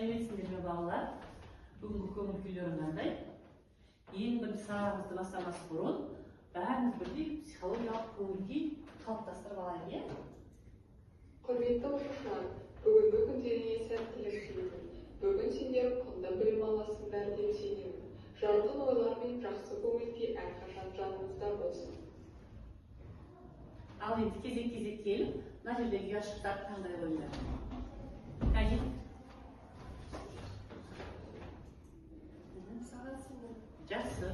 Сәлеметсіздер ме балалар? Бүгінгі көңіл күйлерің қандай? Ең бірінші сабағымызды бастамас бұрын бәріміз бірдей психологиялық көңіл-күй қалыптастырып алайық, иә? Құрметті оқушылар, бүгінгі күндеріңе сәттілік тілеймін. Бүгін сендер құнды білім аласыңдар деп сенемін. Жарқын ойлар мен жақсы көңіл-күй әрқашан жаныңызда болсын. Ал енді кезек-кезек келіп, мына жердегі ұяшықтарды таңдай қойыңдар. Қажет. Жақсы.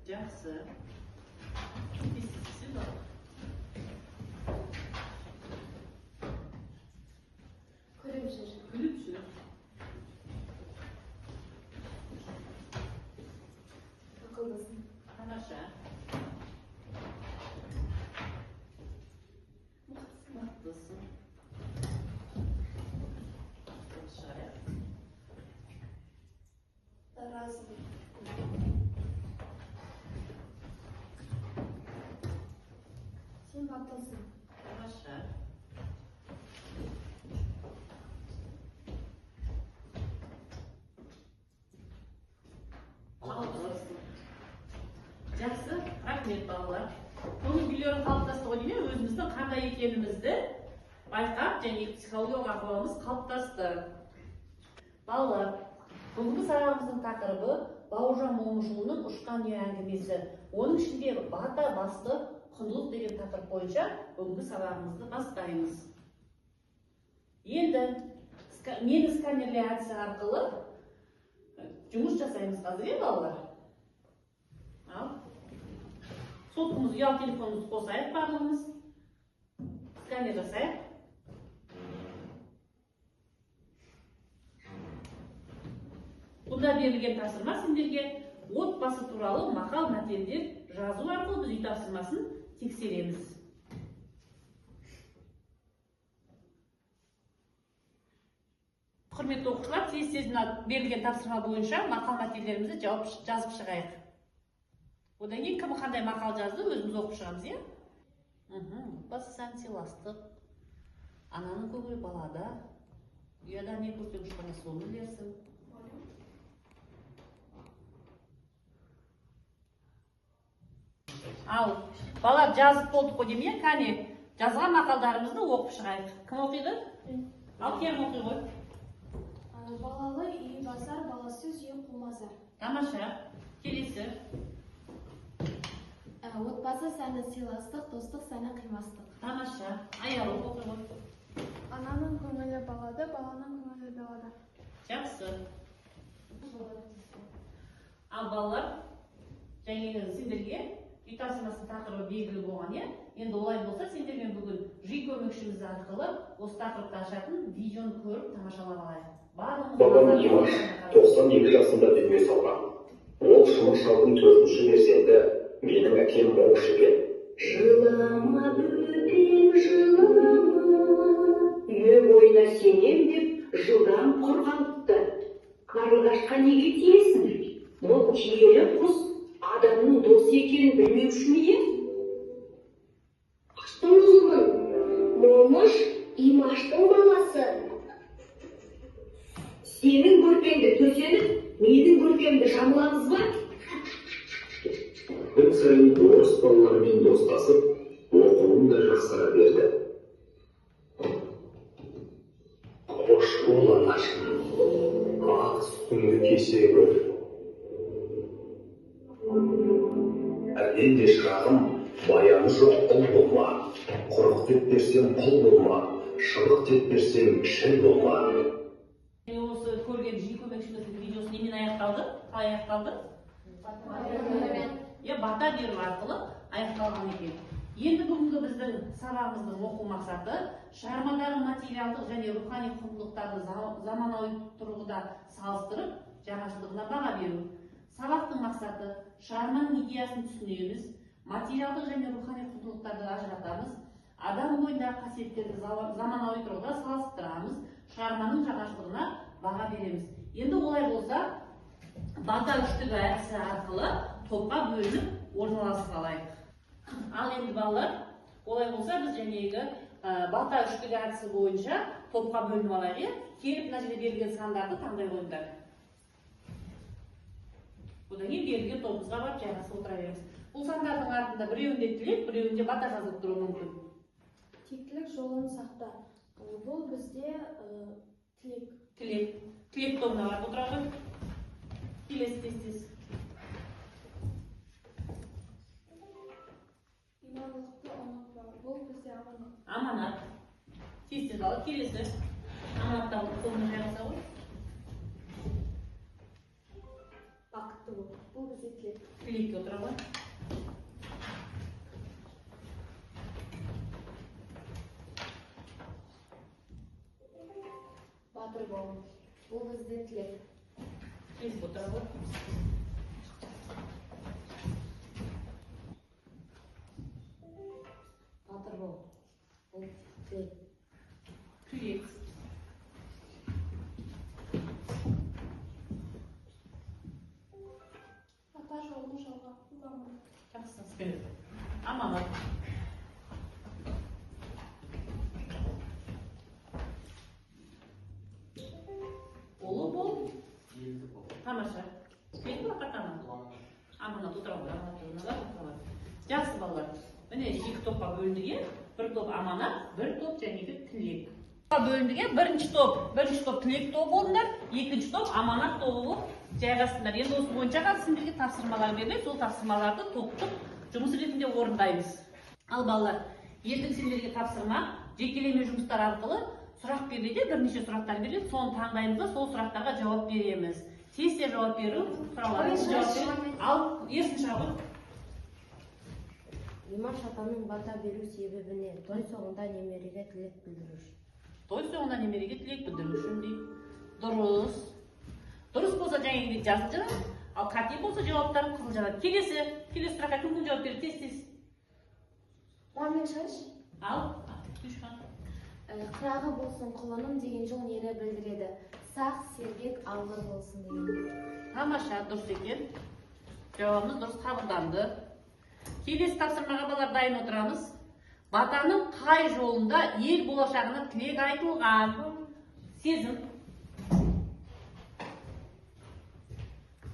Жақсы. Естісіз ба? Күліп жүр. Күліп жүр. Ақылдысың. Тамаша. Мықтысың. Таразы. Сен батылсың. Тамаша. Жақсы, рахмет балалар. Көңіл күйлерін қалыптастыру деме, өзіміздің қандай екенімізді байқап, және психологиялық ахуалымыз қалыптасты. Балалар, бүгінгі сабағымыздың тақырыбы Бауыржан Момышұлының ұшқан үй әңгімесі. Оның ішінде бата басты құндылық деген тақырып бойынша бүгінгі сабағымызды бастаймыз. Енді нені сканерляция арқылы жұмыс жасаймыз қазір, балалар? Ал. Соткымыз, ұялы телефонымызды қосайық барлығымыз. Сканер жасайық. Бұнда берілген тапсырма сендерге отбасы туралы мақал мәтелдер жазу арқылы біз үй тапсырмасын тексереміз. Құрметті оқушылар, тез-тезін берілген тапсырма бойынша мақал мәтелдерімізді жазып шығайық. Одан кейін кім қандай мақал жазды, өзіміз оқып шығамыз, иә? Бассаң сыйластық, ананың көңілі балада, ұяда не көрсең ұшқаны соны білерсің. Ал, бала жазып болдық қой деме, кәне жазған мақалдарымызды оқып шығайық. Кім оқиды? Ал, кем оқи ғой. Балалы үй басар, баласыз үй қумазар. Тамаша, келесі. Отбасы сәні сыйластық, достық сәні қимастық. Тамаша, аяулы оқи ғой. Ананың көңілі балада, баланың көңілі далада. Жақсы. Ал балалар, және сендерге үй тапсырмасы тақырыбы белгілі болған, е? Енді олай болса, сендермен бүгін жүй көмекшіміз арқылы осы тақырыпты ашатын видеоны көріп тамашалап алайық. Бабам Димаш 92 жасында дүние салған. Ол шымыр шалдың 4-ші перзенті, менің әкем Момыш екен. Жылама бөпем, жылама, үй бойына сенем деп жылдам құрғалыпты. Қарлығашқа неге тиесің? Бұл киелі құс адамның дос екенін білмеуші ме ең? Құстың ұлымын. Момыш Имаштың баласы. Сенің көрпеңді төсеніп, менің көрпемді жамыламыз ба? Бір сайын орыс балаларымен достасып, оқуым да жақсара берді. Қош бол анашым, ақ сүтіңді кесе көр. Әлемде шырағым, баяны жоқ ұл болма, құрық деп берсем құл болма, шылық деп берсем шіл болма. Осы көрген жүй көмекшіміздің видеосы немен аяқталды? Қалай аяқталды? Бата беру арқылы аяқталған екен. Енді бүгінгі біздің сабағымыздың оқу мақсаты шығармадағы материалдық және рухани құндылықтарды заманауи тұрғыда салыстырып, жаңашылдығына баға беру. Сабақтың мақсаты шығарманың идеясын түсінеміз, материалдық және рухани құндылықтарды ажыратамыз, адам бойындағы қасиеттерді заманауи тұрғыда салыстырамыз, шығарманың жаңашылдығына баға береміз. Енді олай болса, бата үштігі әдісі арқылы топқа бөлініп орналасып алайық. Ал енді балалар, олай болса біз жәнегі бата үштігі әдісі бойынша топқа бөлініп алайық, иә? Келіп мына жерде берілген сандарды таңдай қойыңдар. Одан кейін берілген тобымызға барып жайғасып отыра береміз. Бұл сандардың артында біреуінде тілек, біреуінде бата жазылып тұруы мүмкін. Тектілік жолын сақта. Бұл бізде тілек. Тілек тобына барып отырады. Келесі тез. Имандылықты ұмытпа. Бұл бізде аманат. Аманат. Тез алып келесі. Аманаттағы тобына жайғаса ғой. Бақытты бол. Бұл бізде тілек. Тілекке отыра ғой. Батыр бол. Бұл бізде тілек. Тез отыра ғой. Батыр бол. Бұл тілек. Тілек. Ата жолын жалға. Бұл аманат. Жақсы, аманат. Болу бол. Тамаша. Келді ма қатамын? Аманат отыра ғой, аманат орнына отыра. Жақсы балалар. Міне екі топқа бөліндіге, бір топ аманат, бір топ жәнегі тілек. Бөліндіге бірінші топ тілек тобы болыңдар, екінші топ аманат тобы болып жайғасыңдар. Енді осы бойынша сендерге тапсырмалар беріледі, сол тапсырмаларды топтық жұмыс ретінде орындаймыз. Ал балалар, ертең сендерге тапсырма жекелеме жұмыстар арқылы сұрақ беріледі, бірнеше сұрақтар беріледі, соны таңдаймыз да сол сұрақтарға жауап береміз. Тез жауап беру сұрақтарға жауап беру. Ал ерсін шағын. Имаш атаның бата беру себебіне той соңында немереге тілек білдіру үшін. Той соңында немереге тілек білдіру үшін дейді. Дұрыс болса жаңағы жасыл жанады, ал қате болса жауаптары қызыл жанады. Келесі сұраққа кім жауап береді? Тез. Мамин шаш. Ал, Күшхан. Қырағы болсын құлыным деген жол нені білдіреді? Сақ, сергек, алғыр болсын деген. Тамаша, дұрыс екен. Жауабымыз дұрыс қабылданды. Келесі тапсырмаға балалар дайын отырамыз. Батаның қай жолында ел болашағына тілек айтылған? Сезім.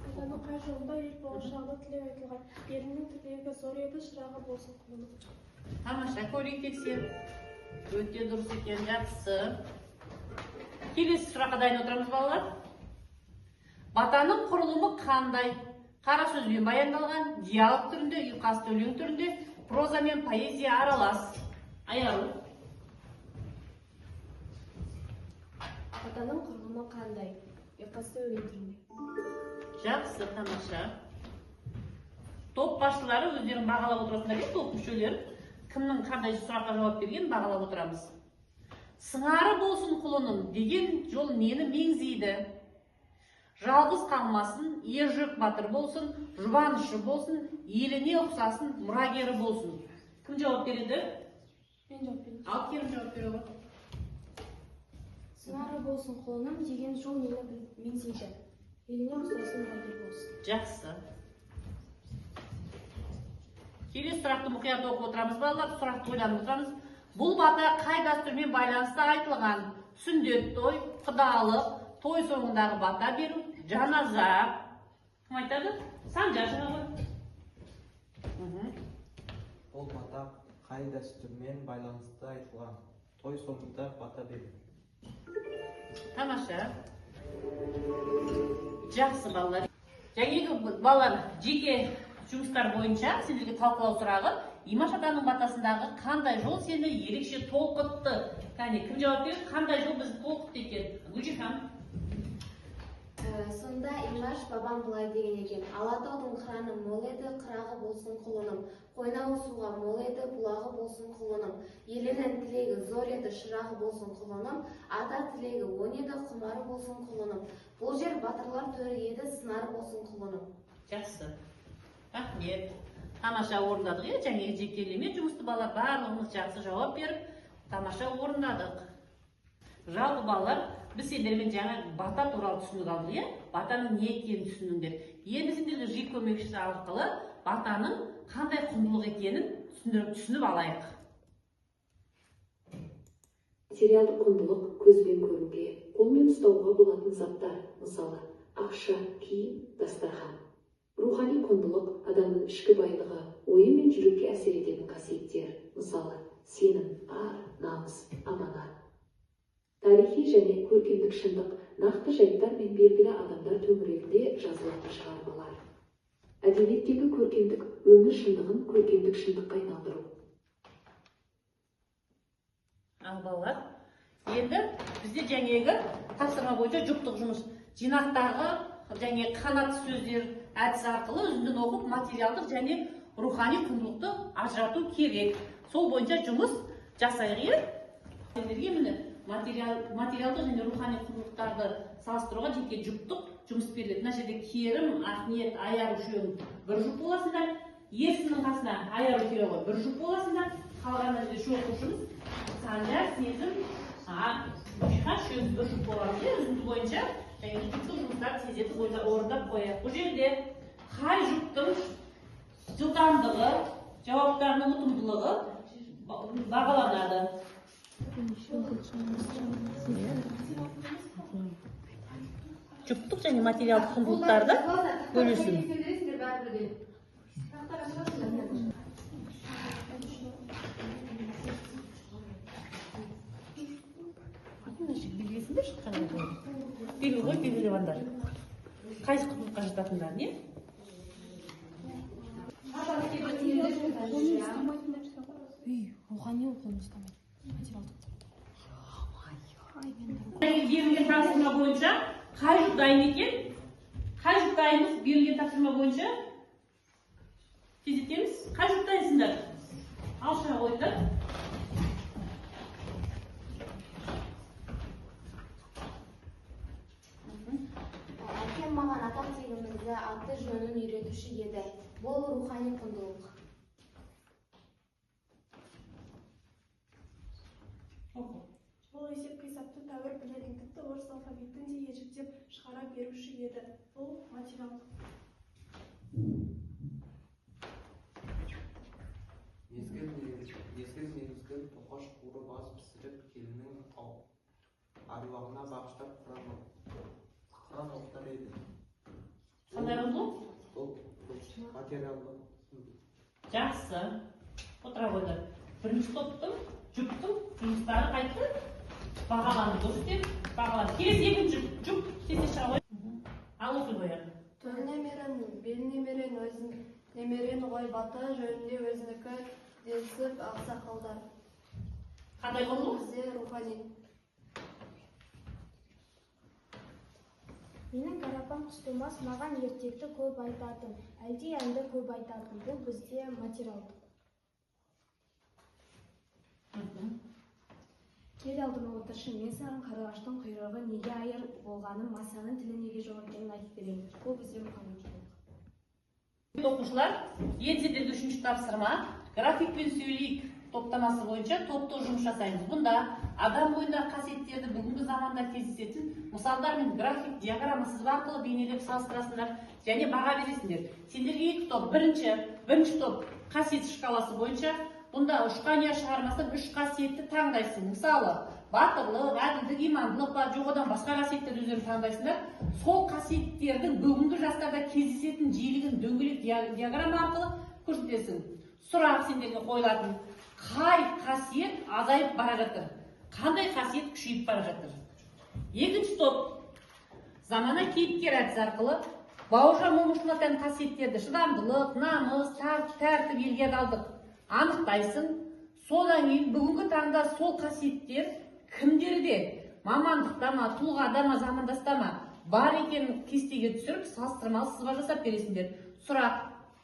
Батаның қай жолында ел болашағына тілек айтылған? Елінің тілегі зор еді, шырағы болсын құлыным. Тамаша, көрейік тексер. Өте дұрыс екен, жақсы. Келесі сұраққа дайын отырамыз балалар. Батаның құрылымы қандай? Қара сөзбен баяндалған, диалог түрінде, ұйқасты өлең түрінде, проза мен поэзия аралас. Аяу. Батаның құрылымы қандай? Ұйқасты өлең түрінде. Жақсы, тамаша. Топ басшылары өздерін бағалап отырасыңдар, топ мүшелері кімнің қандай сұраққа жауап берген бағалап отырамыз. Сыңары болсын құлыным деген жол нені меңзейді? Жалғыз қалмасын, ержүрек батыр болсын, жұбанышы болсын, еліне ұқсасын, мұрагері болсын. Кім жауап береді? Мен жауап беремін. Ал Керім жауап береді. Сыңары болсын құлыным деген жол нені меңзейді? Еліне ұқсасын, мұрагер болсын. Жақсы. Келесі сұрақты мұқият оқып отырамыз балалар, сұрақты ойланып отырамыз. Бұл бата қай дәстүрмен байланысты айтылған? Сүндет той, құдалық, той соңындағы бата беру, жаназа. Кім айтады? Санжар жауабы. Бұл бата қай дәстүрмен байланысты айтылған? Той соңында бата беру. Тамаша. Жақсы балалар. Жаңағы балалар жеке жұмыстар бойынша сендерге талқылау сұрағы, Имаш атаның батасындағы қандай жол сені ерекше толқытты? Кәне, кім жауап береді? Қандай жол бізді толқытты екен? Гүлжихан. Сонда Имаш бабам былай деген екен: Алатаудың қыраны мол еді, қырағы болсын құлыным. Қойнауы суға мол еді, бұлағы болсын құлыным. Елінің тілегі зор еді, шырағы болсын құлыным. Ата тілегі он еді, құмары болсын құлыным. Бұл жер батырлар төрі еді, сынары болсын құлыным. Жақсы. Рахмет. Тамаша орындадық, және жекелеме жұмысты балалар барлығымыз жақсы жауап беріп, тамаша орындадық. Жалпы балалар, біз сендермен жаңа бата туралы түсінік алдық, батаның не екенін түсініңдер. Енді сендерге жиі көмекшісі арқылы батаның қандай құндылық екенін түсініп алайық. Материалдық құндылық көзбен көруге, қолмен ұстауға болатын заттар, мысалы, ақша, киім, дастархан. Рухани құндылық адамның ішкі байлығы, ойы мен жүрекке әсер ететін қасиеттер, мысалы, сенім, ар, намыс, аманат. Тарихи және көркемдік шындық нақты жайттар мен белгілі адамдар төңірегінде жазылатын шығармалар. Әдебиеттегі көркемдік өмір шындығын көркемдік шындыққа айналдыру. Ал балалар, енді бізде жаңегі тапсырма бойынша жұптық жұмыс жинақтағы және қанат сөздер әдісі арқылы үзіндіні оқып материалдық және рухани құндылықты ажырату керек. Сол бойынша жұмыс жасайық. Сендерге міне материалдық және рухани құндылықтарды салыстыруға жеке жұптық жұмыс беріледі. Мына жерде керім, ақниет, аяр үшеуін бір жұп боласыңдар. Ерсінің қасына аяр үшеуі бір жұп боласыңдар. Қалған жерде үш оқушымыз Санжар, Сезім, Мұшиқа үшеуміз бір жұп боламыз. Үзінді бойынша және жұптық жұмыстарды сезетіп орындап қояйық. Бұл жерде қай жұптың жылдамдығы, жауаптарының ұтымдылығы бағаланады. Жұптық және материалдық құндылықтарды бөлісін. Белгі ғой, белгілі бандар. Қайсы құндылыққа жататындар, не? Рухани оқуын ұстамайды. Берілген тапсырма бойынша қай жұп дайын екен? Қай жұп дайынбыз берілген тапсырма бойынша? Тездетеміз. Қай жұп дайынсыңдар? Ал шыға қойыңдар. Әкем маған атақ тегімізді аты жөнін үйретуші еді. Бұл рухани құндылық. Бұл есеп қисапты тәуір білетін, тіпті орыс алфавитін де ежіктеп шығара беруші еді. Бұл материалдық. Мезгіл мезгіл тоқаш қуыры бас пісіріп, келіннің аруағына бағыштап Құран оқытар еді. Қандай құндылық? Бұл материалдық. Жақсы. Отыра қойды. Бірінші топтың, жұптың жұмыстары қайтты. Бағаланды дұрыс деп бағаланды. Келесі екінші жұп тез шыға қойды. Ал оқи қояды. Төл немерен, бел немерен, өзін немерен ғойбаты жөнінде өзінікі десіп ақсақалдар. Қандай құндылық? Бізде рухани. Менің қарапан құстымас маған ертекті көп айтатын, әлде әнді көп айтатын. Бұл бізде материалдық. Кел алдыма отыршы, мен саған қарлығаштың құйрығы неге айыр болғанын, масаның тілі неге жоқ екенін айтып берейін. Бұл бізде рухани құндылық. Оқушылар, енді сендерге үшінші тапсырма графикпен сөйлейік топтамасы бойынша топтық жұмыс жасаймыз. Бұнда адам бойындағы қасиеттерді бүгінгі заманда кездесетін мысалдар мен график диаграмма сызба арқылы бейнелеп салыстырасыңдар және баға бересіңдер. Сендерге екі топ, бірінші топ қасиет шкаласы бойынша бұнда ұшқания шығармасынан үш қасиетті таңдайсың. Мысалы, батырлық, әділдік, имандылық ба, жоқ одан басқа қасиеттерді өздерің таңдайсыңдар. Сол қасиеттердің бүгінгі жастарда кездесетін жиілігін дөңгелек диаграмма арқылы көрсетесің. Сұрақ сендерге қойылатын: қай қасиет азайып бара жатыр? Қандай қасиет күшейіп бара жатыр? Екінші топ замана кейіпкер әдісі арқылы Бауыржан Момышұлына тән қасиеттерді шыдамдылық, намыс, тәртіп, елге адалдық анықтайсың. Содан кейін бүгінгі таңда сол қасиеттер кімдерде, мамандықта ма, тұлғада ма, замандаста ма бар екенін кестеге түсіріп, салыстырмалы сызба жасап бересіңдер. Сұрақ: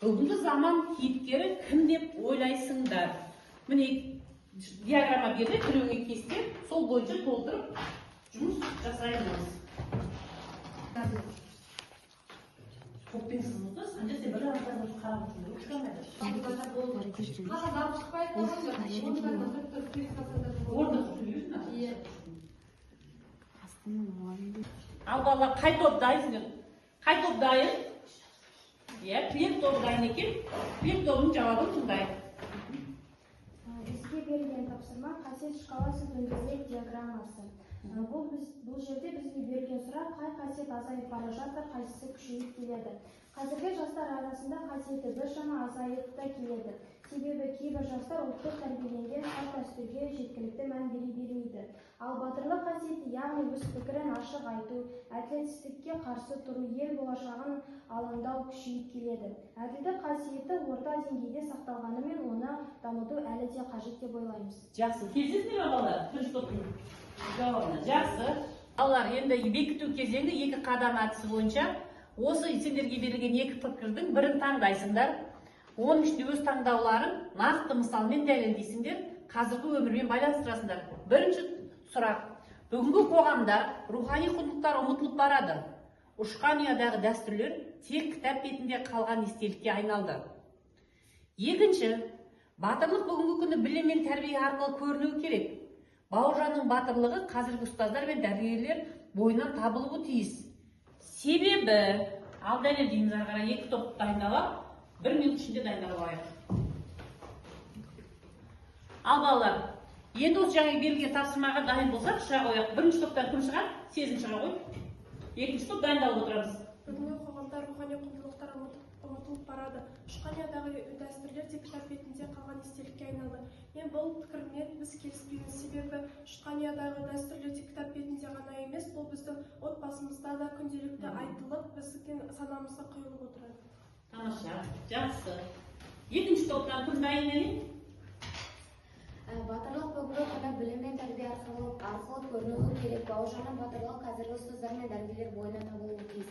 бүгінгі заман кейіпкері кім деп ойлайсыңдар? Міне диаграмма берді, біреуіңе кесте, сол бойынша толтырып жұмыс жасаймыз. Топпен сызылды, сәнде сен бір арасында қарап отырсың, ұшқанмайды. Ал балалар, қай топ дайынсыңдар? Қай топ дайын? Тілек тобы дайын екен, тілек тобының жауабын тыңдайық. қасиет шкаласы дөңгелек диаграммасы. Бұл жерде бізге берілген сұрақ қай қасиет азайып бара жатыр, қайсысы күшейіп келеді. Қазіргі жастар арасында қасиеті біршама азайып та келеді. Себебі кейбір жастар ұлттық тәрбиеленген салт-дәстүрге жеткілікті мән бере бермейді. Ал батырлық қасиеті, яғни өз пікірін ашық айту, әділетсіздікке қарсы тұру, ел болашағын алаңдау күшейіп келеді. Әділдік қасиеті орта деңгейде сақталғанымен, оны дамыту әлі де қажет деп ойлаймыз. Жақсы, келісесіздер ме балалар? Бірінші топтың жауабына. Жақсы. Балалар, енді бекіту кезеңі 2 қадам әдісі бойынша осы сендерге берілген 2 пікірдің бірін таңдайсыңдар. Оның ішінде өз таңдауларын нақты мысалмен дәлелдейсіңдер, қазіргі өмірмен байланыстырасыңдар. Бірінші сұрақ. Бүгінгі қоғамда рухани құндылықтар ұмытылып барады. Ұшқан ұядағы дәстүрлер тек кітап бетінде қалған естелікке айналды. Екінші, батырлық бүгінгі күні білім мен тәрбие арқылы көрінуі керек. Бауыржанның батырлығы қазіргі ұстаздар мен дәрігерлер бойынан табылуы тиіс. Себебі, ал дәлелдейміз ары қарай 2 топ дайындалып, 1 минут ішінде дайындалып алайық. Ал балалар, енді осы жаңа берілген тапсырмаға дайын болсақ, шыға қояйық. Бірінші топтан кім шығады? Сезім шыға қой. Екінші топ дайындалып отырамыз. Бүгінгі қоғамда рухани құндылықтар ұмытылып барады. Ұшқан ұядағы дәстүрлер тек кітап бетінде қалған естелікке айналды. Мен бұл пікірмен біз келіспейміз. Себебі ұшқан ұядағы дәстүрлер тек кітап бетінде ғана емес, бұл біздің отбасымызда да күнделікті айтылып, біздің санамызға құйылып отырады. Тамаша, жақсы. Екінші топтан кім дайын ене? Батырлық бүгінгі күні білім мен тәрбие арқылы көрінуі керек. Бауыржанның батырлығы қазіргі ұстаздар мен дәрігерлер бойынан табылуы тиіс.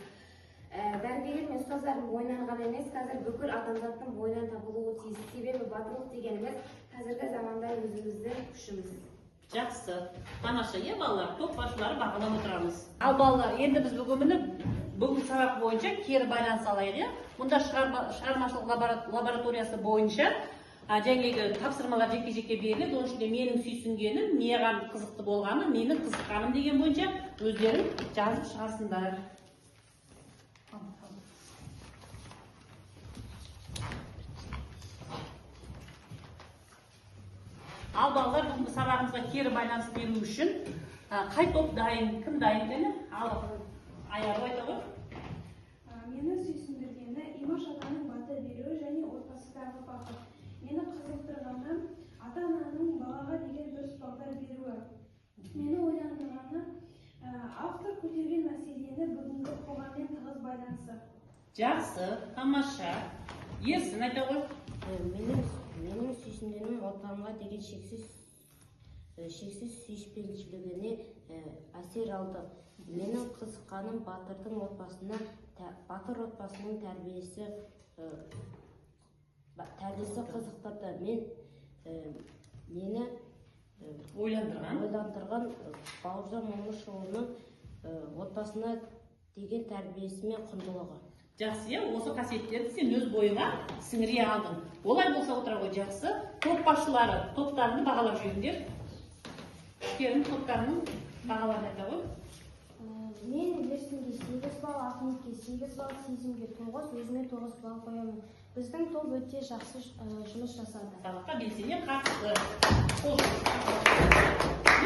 Дәрігерлер мен ұстаздардың бойынан ғана емес, қазір бүкіл адамзаттың бойынан табылуы тиіс. Себебі батырлық дегеніміз қазіргі заманда өзіміздің күшіміз. Жақсы. Тамаша, балалар, топ басшылары бағалап отырамыз. Ал балалар, енді біз бүгін сабақ бойынша кері байланыс алайық. Мұнда шығармашылық лабораториясы бойынша жаңағы тапсырмалар жеке-жеке беріледі. Оның ішінде менің сүйсінгенім, маған қызықты болғаны, менің қызыққаным деген бойынша өздерің жазып шығарсыңдар. Ал балалар, бүгінгі сабағымызға кері байланыс беру үшін қай топ дайын, кім дайын дені? Ал аяғы айта ғой. Мені сүйсіндіргені Имаш атаның бата беруі және отбасыдағы бақыт. Мені қызықтырғаны ата-ананың балаға деген дұрыс бағдар беруі. Мені ойландырғаны автор көтерген мәселені бүгінгі қоғаммен тығыз байланысы. Жақсы, тамаша. Ерсін айта ғой. Менің сүйсінгенім отанға деген шексіз сүйіспеншілігіне әсер алды. Менің қызыққаным батыр отбасының тәрбиесі қызықтырды. Мені ойландырған Бауыржан Момышұлының отбасына деген тәрбиесі мен құндылығы. Жақсы, осы қасиеттерді сен өз бойыңа сіңіре алдың. Олай болса отыра ғой, жақсы. Топ басшылары топтарını бағалап жүріңдер. Керім топтарының бағаларын айта ғой. Мен Ерсінге 8 балл, Ахметке 8 балл, Сезімге 9, өзіме 9 балл қоямын. Біздің топ өте жақсы жұмыс жасады. Сабаққа белсене қатысты.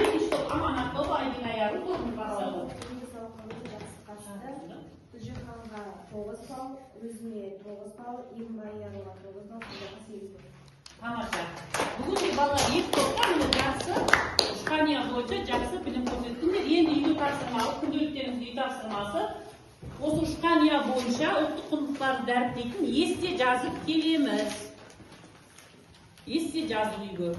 Екінші топ Аманат тобы, Айдың Аяру тобын бағалады. Гүлжиханға 9 балл, өзіме 9 балл, Имбайяруға 9 балл, Сіздерға 8 балл. Тамаша. Бүгінгі балалар 2 топқа мені жақсы, ұшқания бойынша жақсы білім көрсеттіңдер. Енді үйде тапсырмалы, күнделіктеріңізде үй тапсырмасы. Осы ұшқания бойынша ұлттық құндылықтарды дәріптейтін есте жазып келеміз. Есте жазып үйге.